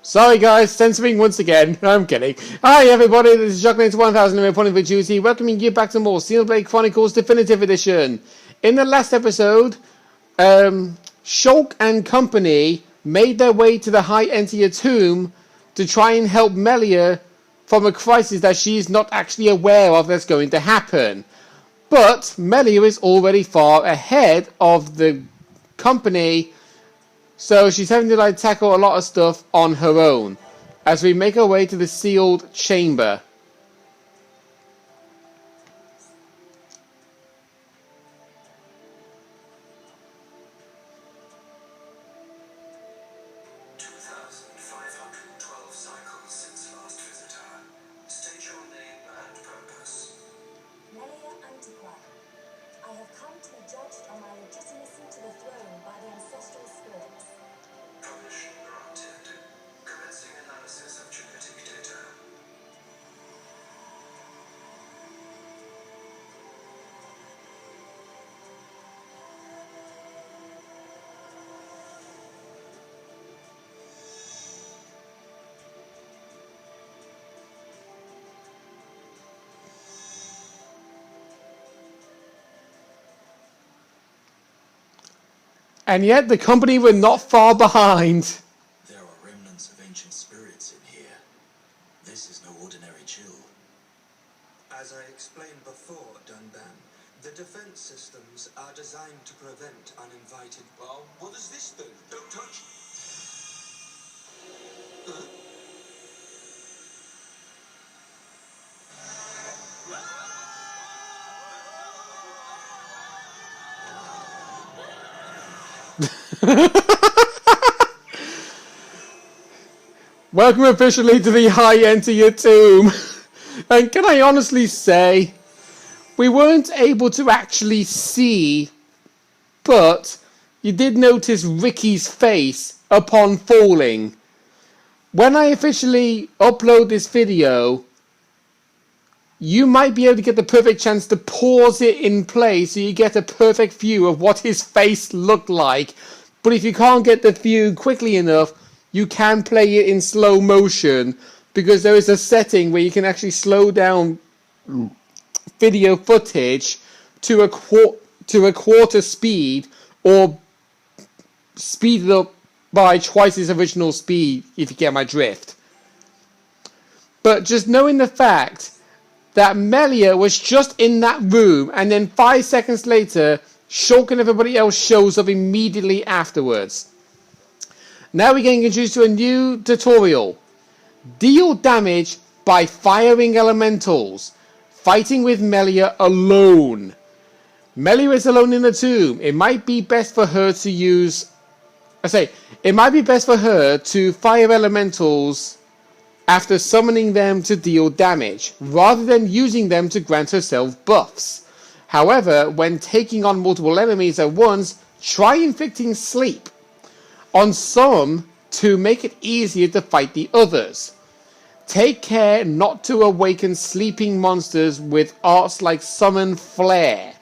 Sorry guys, censoring once again. I'm kidding. Hi everybody, this is Shocknator1000 and reporting for duty, welcoming you back to more Xenoblade Chronicles Definitive Edition. In the last episode, Shulk and company made their way to the High Entier tomb to try and help Melia from a crisis that she's not actually aware of that's going to happen. But Melia is already far ahead of the company, so she's having to tackle a lot of stuff on her own as we make our way to the sealed chamber. And yet the company were not far behind. There are remnants of ancient spirits in here. This is no ordinary chill. As I explained before, Dunban, the defense systems are designed to prevent uninvited... Well, what does this do? Don't touch... Welcome officially to the High Entier tomb. And can I honestly say, we weren't able to actually see, but you did notice Ricky's face upon falling. When I officially upload this video, you might be able to get the perfect chance to pause it in play so you get a perfect view of what his face looked like. But if you can't get the view quickly enough, you can play it in slow motion, because there is a setting where you can actually slow down video footage to a quarter speed, or speed it up by twice its original speed, if you get my drift. But just knowing the fact that Melia was just in that room, and then 5 seconds later, Shulk and everybody else shows up immediately afterwards. Now we're getting introduced to a new tutorial. Deal damage by firing elementals. Fighting with Melia alone. Melia is alone in the tomb. It might be best for her to use... it might be best for her to fire elementals after summoning them to deal damage, rather than using them to grant herself buffs. However, when taking on multiple enemies at once, try inflicting sleep on some to make it easier to fight the others. Take care not to awaken sleeping monsters with arts like Summon Flare.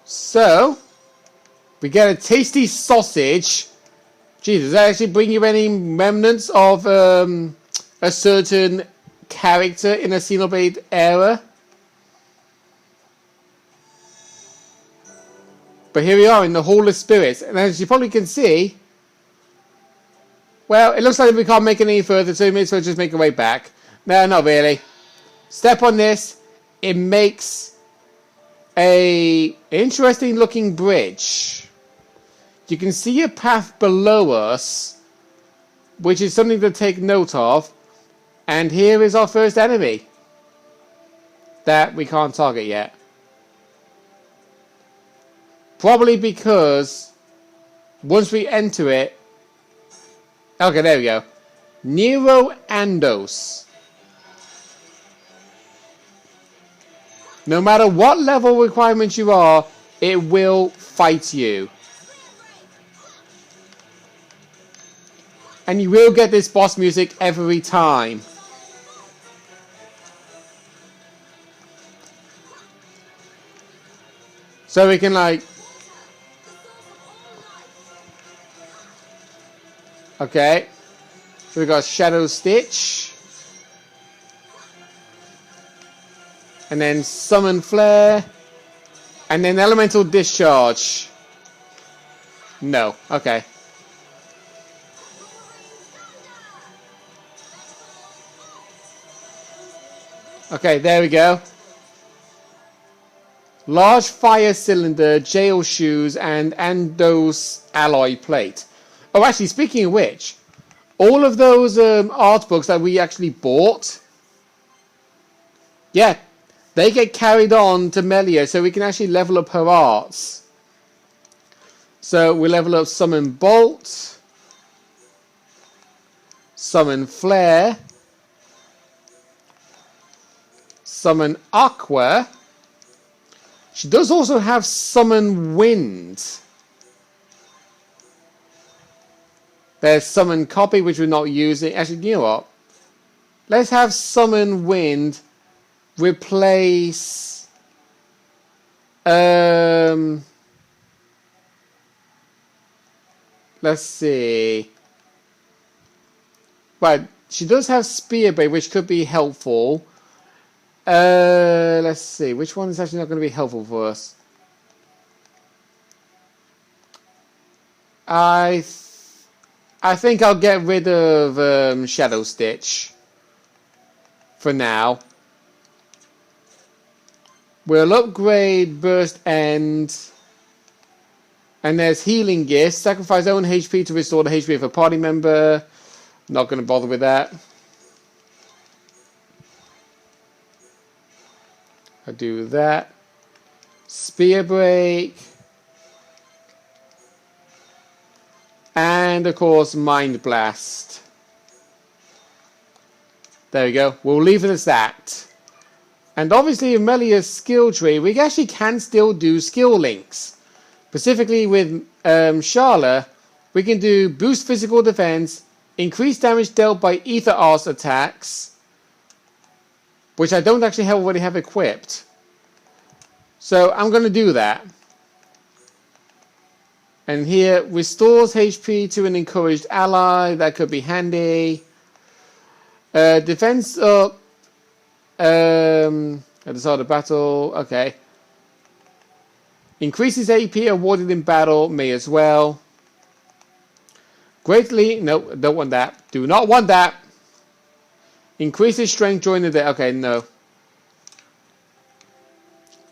So, we get a tasty sausage. Gee, does that actually bring you any remnants of a certain character in a Xenoblade era? But here we are in the Hall of Spirits, and as you probably can see, well, it looks like we can't make it any further, so we may as well just make our way back. No, not really. Step on this, it makes a interesting looking bridge. You can see a path below us, which is something to take note of, and here is our first enemy that we can't target yet. Probably because once we enter it... Okay, there we go. Nero Andos. No matter what level requirement you are, it will fight you. And you will get this boss music every time. So we can Okay. So we got Shadow Stitch. And then Summon Flare. And then Elemental Discharge. No. Okay. Okay, there we go. Large Fire Cylinder, Jail Shoes, and Andos Alloy Plate. Oh, actually, speaking of which, all of those art books that we actually bought, yeah, they get carried on to Melia, so we can actually level up her arts. So we level up Summon Bolt, Summon Flare, Summon Aqua. She does also have Summon Wind. There's Summon Copy, which we're not using. Actually, you know what? Let's have Summon Wind replace... let's see. Right, she does have Spear Blade, which could be helpful. Let's see. Which one is actually not going to be helpful for us? I think I'll get rid of Shadow Stitch for now. We'll upgrade Burst End. And there's Healing Gift. Sacrifice own HP to restore the HP of a party member. Not going to bother with that. I'll do that. Spear Break. And of course, Mind Blast. There we go. We'll leave it as that. And obviously, in Melia's skill tree, we actually can still do skill links. Specifically with Sharla, we can do boost physical defense, increase damage dealt by Ether Arts attacks, which I don't actually already have equipped. So I'm going to do that. And here, restores HP to an encouraged ally. That could be handy. Defense up. At the start of battle. Okay. Increases AP awarded in battle. May as well. Greatly. No, don't want that. Do not want that. Increases strength during the day. Okay, no.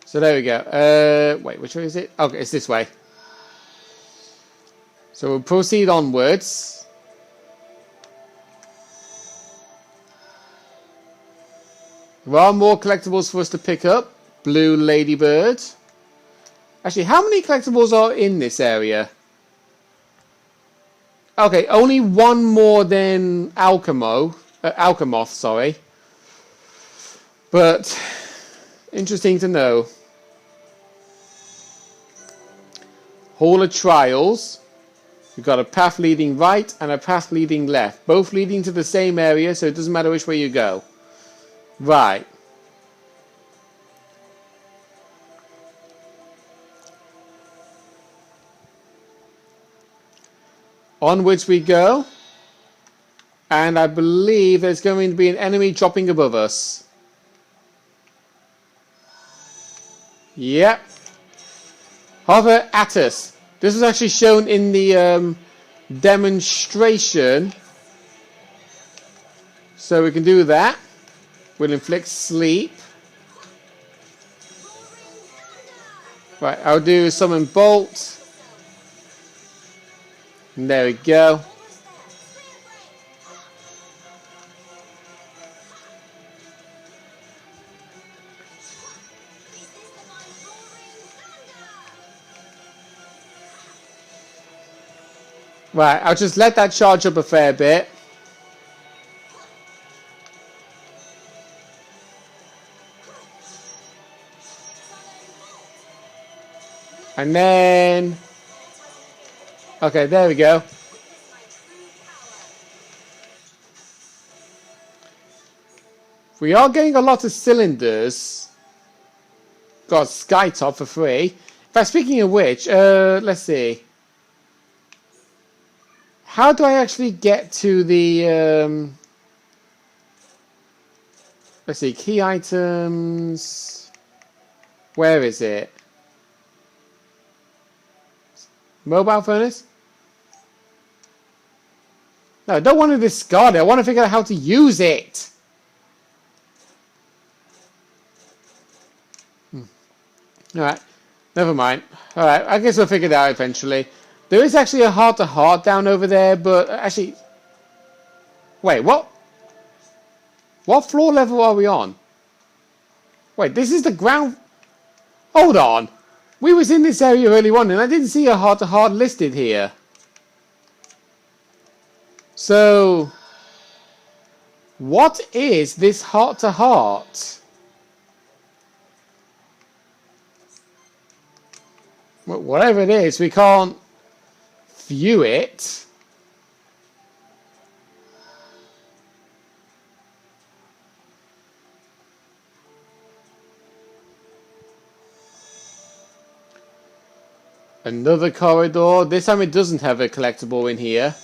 So there we go. Wait, which way is it? Okay, it's this way. So we'll proceed onwards. There are more collectibles for us to pick up. Blue Ladybird. Actually, how many collectibles are in this area? Okay, only one more than Alchemoth, sorry. But, interesting to know. Hall of Trials. We've got a path leading right and a path leading left. Both leading to the same area, so it doesn't matter which way you go. Right. Onwards we go. And I believe there's going to be an enemy dropping above us. Yep. Hover at us. This was actually shown in the demonstration. So we can do that. We'll inflict sleep. Right, I'll do Summon Bolt. And there we go. Right, I'll just let that charge up a fair bit. And then... Okay, there we go. We are getting a lot of cylinders. Got Skytop for free. In fact, speaking of which, let's see. How do I actually get to the... let's see, key items... Where is it? Mobile furnace? No, I don't want to discard it. I want to figure out how to use it. Alright, never mind. Alright, I guess we'll figure it out eventually. There is actually a heart-to-heart down over there, but actually... Wait, what? What floor level are we on? Wait, this is the ground... Hold on. We was in this area early on and I didn't see a heart-to-heart listed here. So... What is this heart-to-heart? Whatever it is, we can't view it. Another corridor. This time it doesn't have a collectible in here.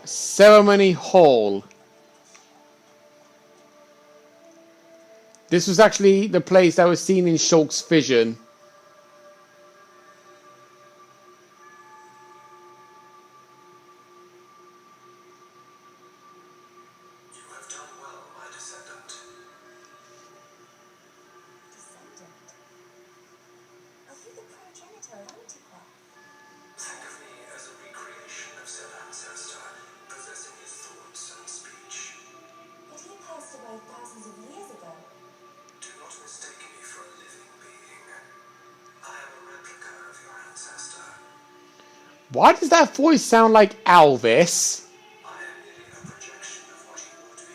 Ceremony Hall. This was actually the place that was seen in Shulk's vision. You have done well, my descendant. Descendant? Are you the progenitor of Antiqua? Think of me as a recreation of said ancestor, possessing his thoughts and speech. But he passed away thousands of years ago. Do not mistake me for a living being. I am a replica of your ancestor. Why does that voice sound like Alvis? I am merely a projection of what he would be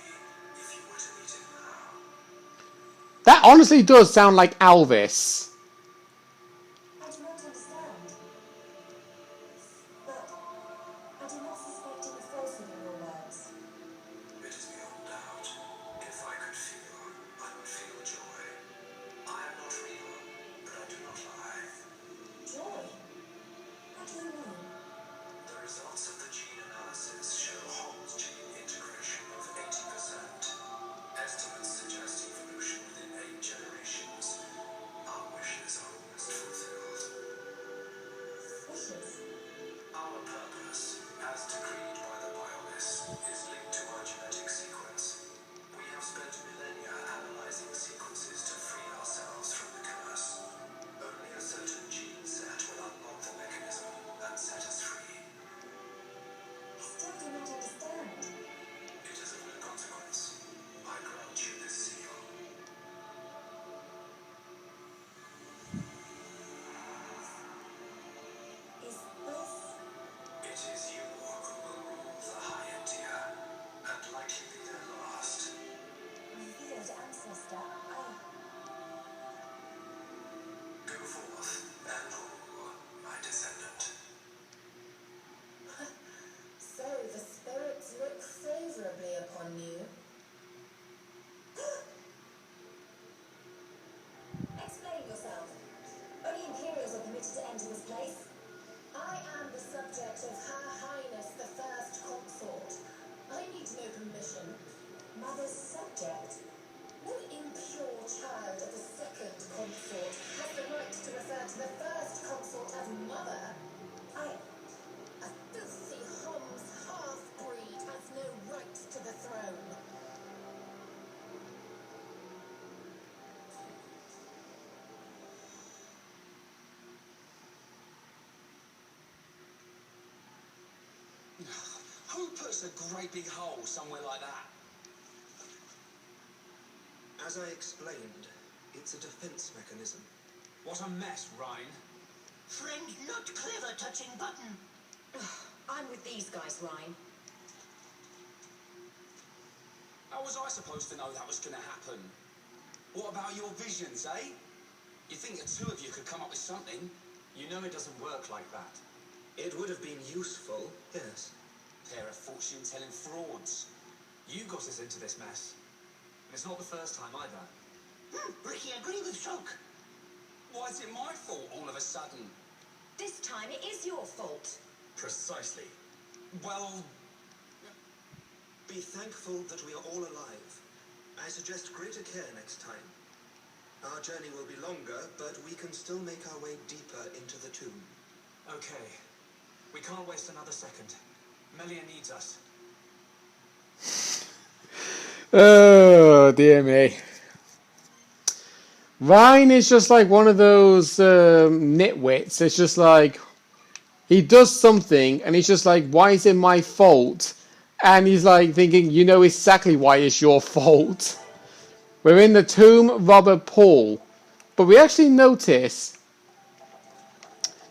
if you were to meet him now. That honestly does sound like Alvis. I do not understand. But I do not suspect any falsehood in your words. It is beyond doubt. If I could feel, I would feel joy. I am not real, but I do not lie. Joy? What do you mean? The results of the gene analysis show whole gene integration of 80%. Estimates suggest evolution within 8 generations. Our wishes are almost fulfilled. Wishes? Our purpose, as decreed by the Biolis, is linked to our genetic sequence. We have spent millennia analyzing sequences to free ourselves from the curse. Only a certain gene set will unlock the mechanism and set us free. I still do not understand. It is of no consequence. I grant you this seal. Is this... It is you who will rule the High India, and likely be their last. revered ancestor? Go forth and rule, my descendant. So the spirits look favorably upon you. Explain yourself. Only Imperials are permitted to enter this place. I am the subject of Her Highness the First Consort. I need no permission. Mother's subject? No impure child of the second consort has the right to refer to the first consort as mother. A filthy Homs half-breed has no right to the throne. Who puts a great big hole somewhere like that? As I explained, it's a defense mechanism. What a mess, Rhine. Friend not clever touching button. I'm with these guys, Ryan. How was I supposed to know that was going to happen? What about your visions, eh? You think the two of you could come up with something? You know it doesn't work like that. It would have been useful, yes. Pair of fortune-telling frauds. You got us into this mess. And it's not the first time either. Ricky, agree with Shulk. Why is it my fault all of a sudden? This time it is your fault. Precisely. Well, Be thankful that we are all alive. I suggest greater care next time. Our journey will be longer, but we can still make our way deeper into the tomb. okay. We can't waste another second. Melia needs us. Oh, dear me. Ryan is just like one of those nitwits. It's just like, he does something, and he's just like, why is it my fault? And he's like thinking, you know exactly why it's your fault. We're in the tomb robber pool. But we actually notice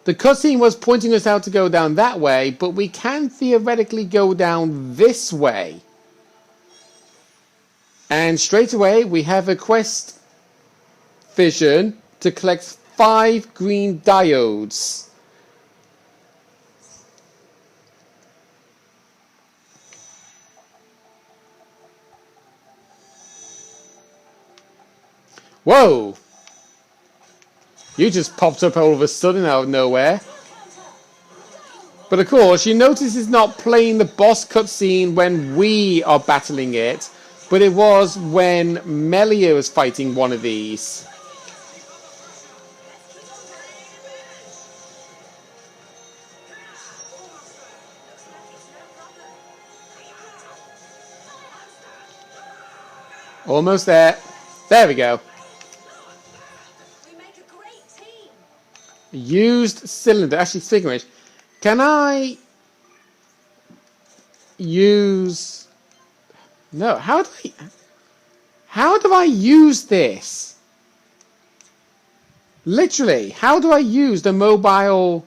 the cutscene was pointing us out to go down that way, but we can theoretically go down this way. And straight away we have a quest vision to collect 5 green diodes. Whoa! You just popped up all of a sudden out of nowhere. But of course, you notice it's not playing the boss cutscene when we are battling it, but it was when Melia was fighting one of these. Almost there. There we go. We make a great team. Used cylinder. Actually, speaking of which, can I use... No, how do I use this? Literally, how do I use the mobile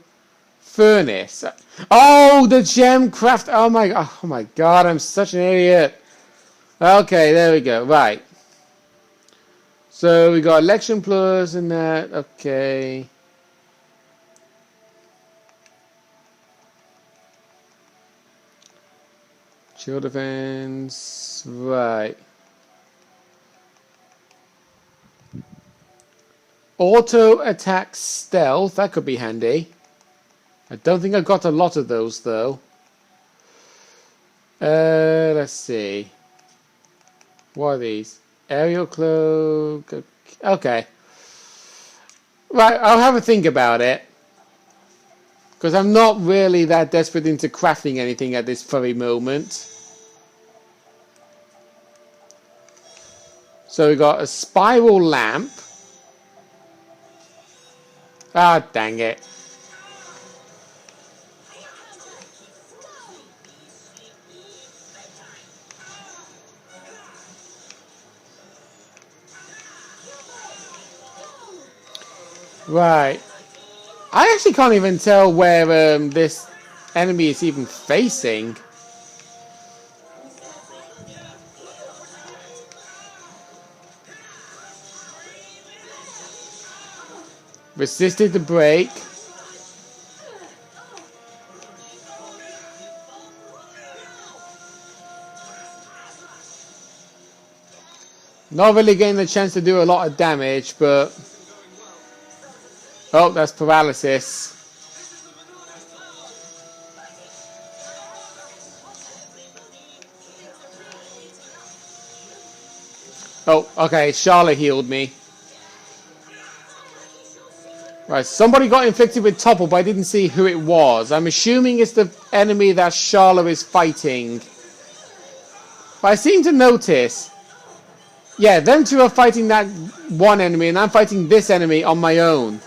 furnace? Oh, the gem craft. Oh my god, I'm such an idiot. Okay, there we go. Right. So we got election plus and that. Okay. Shield defense. Right. Auto attack stealth. That could be handy. I don't think I got a lot of those though. Let's see. What are these? Aerial cloak. Okay. Right, I'll have a think about it. Because I'm not really that desperate into crafting anything at this very moment. So we got a spiral lamp. Ah, dang it. Right. I actually can't even tell where this enemy is even facing. Resisted the break. Not really getting the chance to do a lot of damage, but... Oh, that's paralysis. Oh, okay, Charlotte healed me. Right, somebody got inflicted with topple, but I didn't see who it was. I'm assuming it's the enemy that Charlotte is fighting. But I seem to notice... Yeah, them two are fighting that one enemy, and I'm fighting this enemy on my own.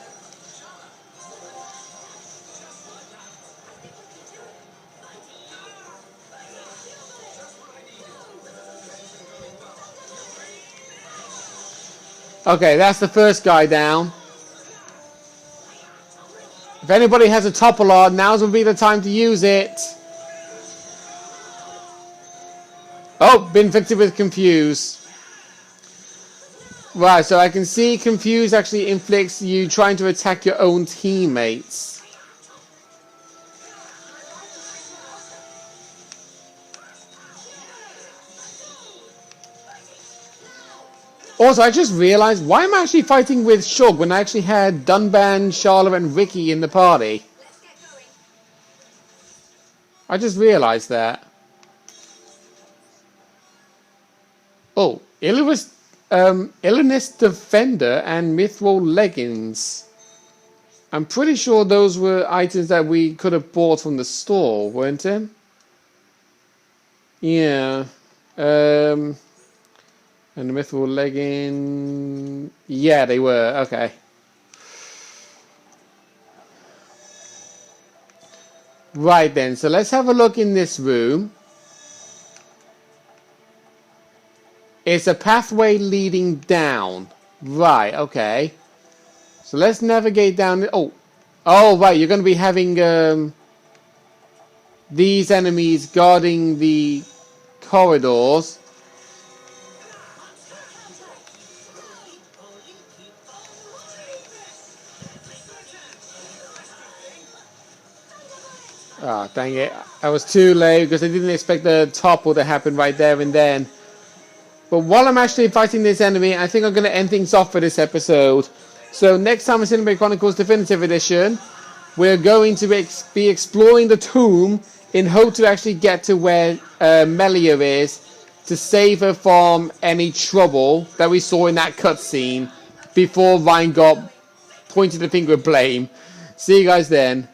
Okay, that's the first guy down. If anybody has a topple on, now's would be the time to use it. Oh, been infected with confuse. Right, so I can see confuse actually inflicts you trying to attack your own teammates. Also, I just realized, why am I actually fighting with Shug when I actually had Dunban, Charlotte and Ricky in the party? Let's get going. I just realised that. Oh, Illness Defender and Mithril Leggings. I'm pretty sure those were items that we could have bought from the store, weren't they? Yeah. And the Mithril Legging... Yeah, they were. Okay. Right then, so let's have a look in this room. It's a pathway leading down. Right, okay. So let's navigate down. Oh, right, you're going to be having these enemies guarding the corridors. Ah, dang it. I was too late because I didn't expect the topple to happen right there and then. But while I'm actually fighting this enemy, I think I'm going to end things off for this episode. So next time on Xenoblade Chronicles Definitive Edition, we're going to be exploring the tomb in hope to actually get to where Melia is to save her from any trouble that we saw in that cutscene before Ryan got pointed the finger of blame. See you guys then.